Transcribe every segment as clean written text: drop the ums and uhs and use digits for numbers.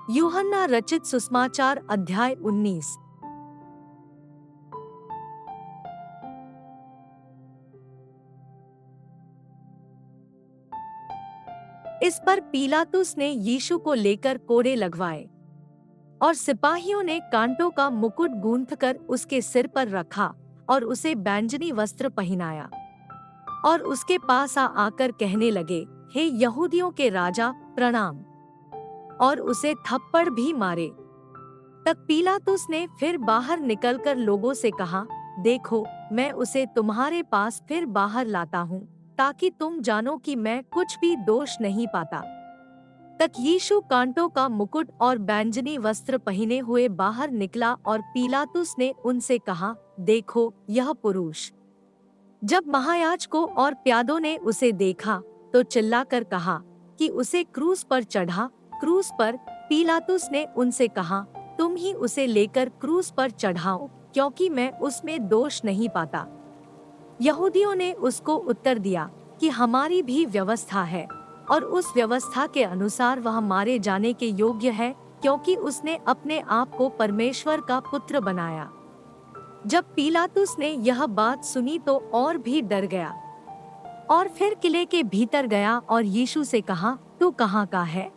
यूहन्ना रचित सुसमाचार अध्याय 19। इस पर पीलातुस ने यीशु को लेकर कोड़े लगवाए और सिपाहियों ने कांटों का मुकुट गूंथकर उसके सिर पर रखा और उसे बैंजनी वस्त्र पहनाया और उसके पास आकर कहने लगे, हे यहूदियों के राजा, प्रणाम, और उसे थप्पड़ भी मारे। तब पीलातुस ने फिर बाहर निकलकर लोगों से कहा, देखो, मैं उसे तुम्हारे पास फिर बाहर लाता हूँ, ताकि तुम जानो कि मैं कुछ भी दोष नहीं पाता। तक यीशु कांटों का मुकुट और बैंजनी वस्त्र पहने हुए बाहर निकला और पीलातुस ने उनसे कहा, देखो, यह पुरुष। जब महायाजकों और प्यादों ने उसे देखा तो चिल्लाकर कहा कि उसे क्रूस पर चढ़ा। क्रूस पर। पीलातुस ने उनसे कहा, तुम ही उसे लेकर क्रूस पर चढ़ाओ, क्योंकि मैं उसमें दोष नहीं पाता। यहूदियों ने उसको उत्तर दिया कि हमारी भी व्यवस्था है और उस व्यवस्था के अनुसार वह मारे जाने के योग्य है, क्योंकि उसने अपने आप को परमेश्वर का पुत्र बनाया। जब पीलातुस ने यह बात सुनी तो और भी डर गया और फिर किले के भीतर गया और यीशु से कहा, तू कहाँ का है?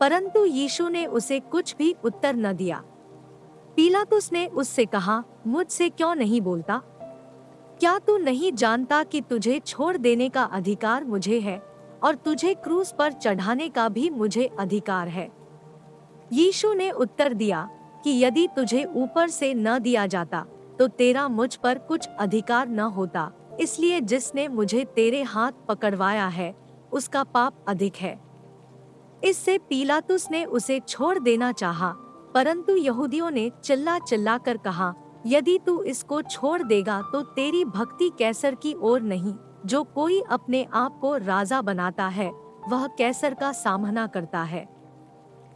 परंतु यीशु ने उसे कुछ भी उत्तर न दिया। पीलातुस ने उससे कहा, मुझसे क्यों नहीं बोलता? क्या तू नहीं जानता कि तुझे छोड़ देने का अधिकार मुझे है और तुझे क्रूस पर चढ़ाने का भी मुझे अधिकार है? यीशु ने उत्तर दिया कि यदि तुझे ऊपर से न दिया जाता तो तेरा मुझ पर कुछ अधिकार न होता, इसलिए जिसने मुझे तेरे हाथ पकड़वाया है उसका पाप अधिक है। इससे पीलातुस ने उसे छोड़ देना चाहा, परंतु यहूदियों ने चिल्ला चिल्ला कर कहा, यदि तू इसको छोड़ देगा तो तेरी भक्ति कैसर की ओर नहीं। जो कोई अपने आप को राजा बनाता है वह कैसर का सामना करता है।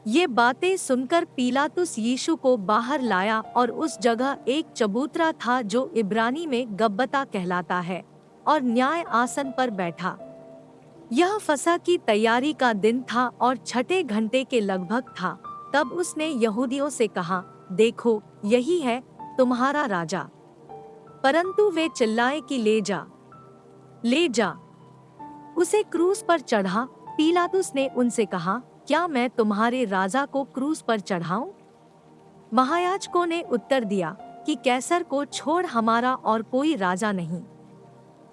ये बातें सुनकर पीलातुस यीशु को बाहर लाया और उस जगह एक चबूतरा था जो इब्रानी में गब्बता कहलाता है, और न्याय आसन पर बैठा। यह फसह की तैयारी का दिन था और छठे घंटे के लगभग था। तब उसने यहूदियों से कहा, देखो, यही है तुम्हारा राजा। परंतु वे चिल्लाए कि ले जा, ले जा, उसे क्रूस पर चढ़ा। पीलातुस ने उनसे कहा, क्या मैं तुम्हारे राजा को क्रूस पर चढ़ाऊं? महायाजकों ने उत्तर दिया कि कैसर को छोड़ हमारा और कोई राजा नहीं।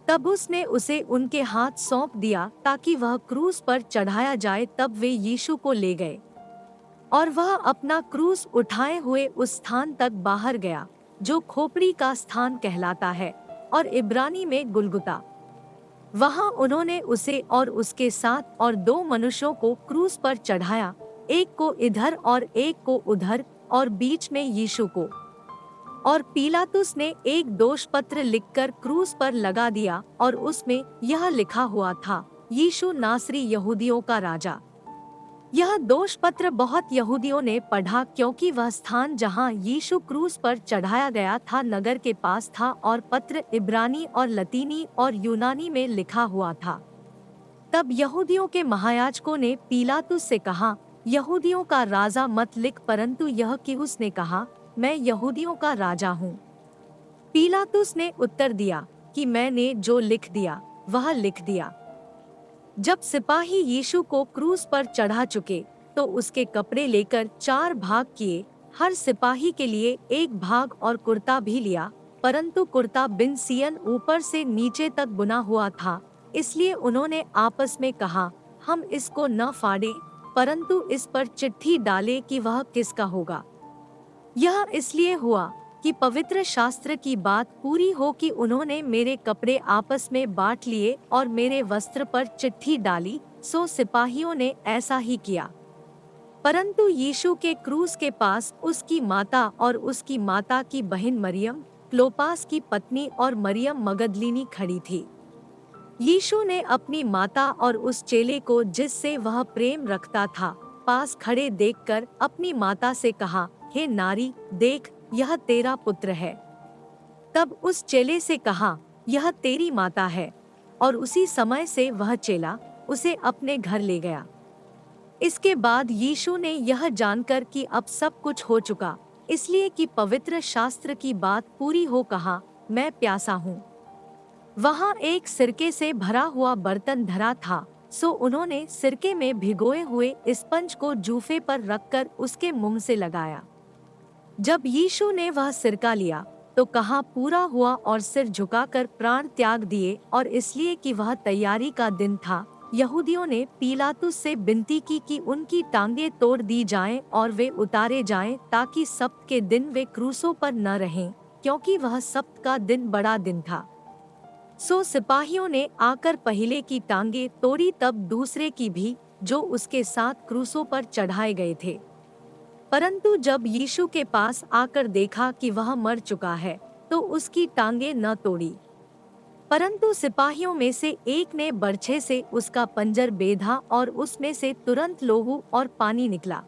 तब उसने उसे उनके हाथ सौंप दिया ताकि वह क्रूस पर चढ़ाया जाए। तब वे यीशु को ले गए और वह अपना क्रूस उठाए हुए उस स्थान तक बाहर गया जो खोपड़ी का स्थान कहलाता है और इब्रानी में गुलगुता। वहां उन्होंने उसे और उसके साथ और दो मनुष्यों को क्रूस पर चढ़ाया, एक को इधर और एक को उधर, और बीच में यीशु को। और पीलातुस ने एक दोष पत्र लिखकर क्रूस पर लगा दिया और उसमें यह लिखा हुआ था, यीशु नासरी यहूदियों का राजा। यह दोष पत्र बहुत यहूदियों ने पढ़ा, क्योंकि वह स्थान जहां यीशु क्रूस पर चढ़ाया गया था नगर के पास था और पत्र इब्रानी और लतीनी और यूनानी में लिखा हुआ था। तब यहूदियों के महायाजकों ने पीलातुस से कहा, यहूदियों का राजा मत लिख, परंतु यह कि उसने कहा, मैं यहूदियों का राजा हूँ। पीलातुस ने उत्तर दिया कि मैंने जो लिख दिया वह लिख दिया। जब सिपाही यीशु को क्रूस पर चढ़ा चुके तो उसके कपड़े लेकर 4 भाग किए, हर सिपाही के लिए एक भाग, और कुर्ता भी लिया, परंतु कुर्ता बिन सियन ऊपर से नीचे तक बुना हुआ था। इसलिए उन्होंने आपस में कहा, हम इसको न फाड़े, परंतु इस पर चिट्ठी डाले कि वह किसका होगा। यह इसलिए हुआ कि पवित्र शास्त्र की बात पूरी हो कि उन्होंने मेरे कपड़े आपस में बांट लिए और मेरे वस्त्र पर चिट्ठी डाली। सो सिपाहियों ने ऐसा ही किया। परंतु यीशु के क्रूस के पास उसकी माता और उसकी माता की बहन मरियम, क्लोपास की पत्नी, और मरियम मगदलीनी खड़ी थी। यीशु ने अपनी माता और उस चेले को जिससे वह प्रेम रखता था पास खड़े देखकर अपनी माता से कहा, हे नारी, देख, यह तेरा पुत्र है। तब उस चेले से कहा, यह तेरी माता है, और उसी समय से वह चेला उसे अपने घर ले गया। इसके बाद यीशु ने यह जानकर कि अब सब कुछ हो चुका, इसलिए कि पवित्र शास्त्र की बात पूरी हो, कहा, मैं प्यासा हूँ। वहाँ एक सिरके से भरा हुआ बर्तन धरा था, सो उन्होंने सिरके में भिगोए हुए स्पंज को जूफे पर रखकर उसके मुंह से लगाया। जब यीशु ने वह सिरका लिया तो कहा, पूरा हुआ, और सिर झुकाकर प्राण त्याग दिए। और इसलिए कि वह तैयारी का दिन था, यहूदियों ने पीलातुस से विनती की कि उनकी टांगें तोड़ दी जाएं और वे उतारे जाएं, ताकि सब्त के दिन वे क्रूसों पर न रहें, क्योंकि वह सब्त का दिन बड़ा दिन था। सो सिपाहियों ने आकर पहले की टांगें तोड़ी, तब दूसरे की भी, जो उसके साथ क्रूसों पर चढ़ाए गए थे। परंतु जब यीशु के पास आकर देखा कि वह मर चुका है, तो उसकी टांगें न तोड़ी। परंतु सिपाहियों में से एक ने बर्छे से उसका पंजर बेधा और उसमें से तुरंत लोहू और पानी निकला।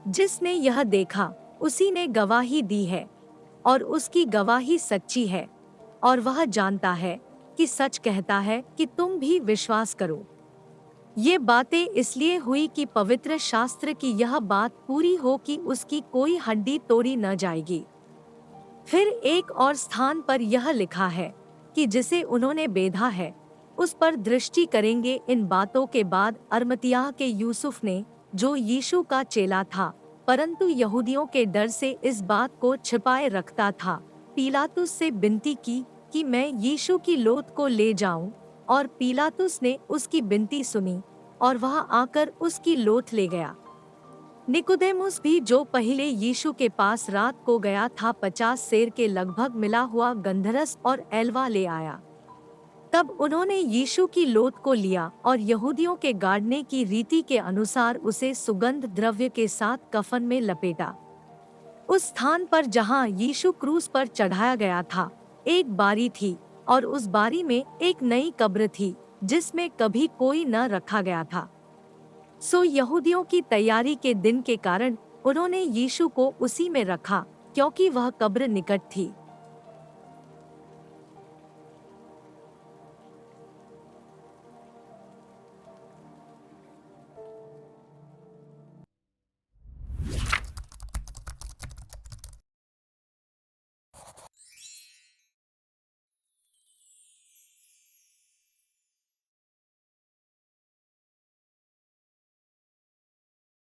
जिसने यह देखा उसी ने गवाही दी है, और उसकी गवाही सच्ची है, और वह जानता है कि सच कहता है कि तुम भी विश्वास करो। ये बातें इसलिए हुई कि पवित्र शास्त्र की यह बात पूरी हो कि उसकी कोई हड्डी तोड़ी न जाएगी। फिर एक और स्थान पर यह लिखा है कि जिसे उन्होंने बेधा है उस पर दृष्टि करेंगे। इन बातों के बाद अरमतियाह के यूसुफ ने, जो यीशु का चेला था परंतु यहूदियों के डर से इस बात को छिपाए रखता था, पीलातुस से विनती की कि मैं यीशु की लोथ को ले जाऊं। और पीलातुस ने उसकी विनती सुनी और वह आकर उसकी लोथ ले गया। निकोदेमुस भी, जो पहले यीशु के पास रात को गया था, 50 सेर के लगभग मिला हुआ गंधरस और एलवा ले आया। तब उन्होंने यीशु की लोथ को लिया और यहूदियों के गाड़ने की रीति के अनुसार उसे सुगंध द्रव्य के साथ कफन में लपेटा। उस स्थान पर जहाँ यीशु क्रूस पर चढ़ाया गया था, एक बारी थी, और उस बारी में एक नई कब्र थी जिसमें कभी कोई न रखा गया था। सो यहूदियों की तैयारी के दिन के कारण उन्होंने यीशु को उसी में रखा, क्योंकि वह कब्र निकट थी।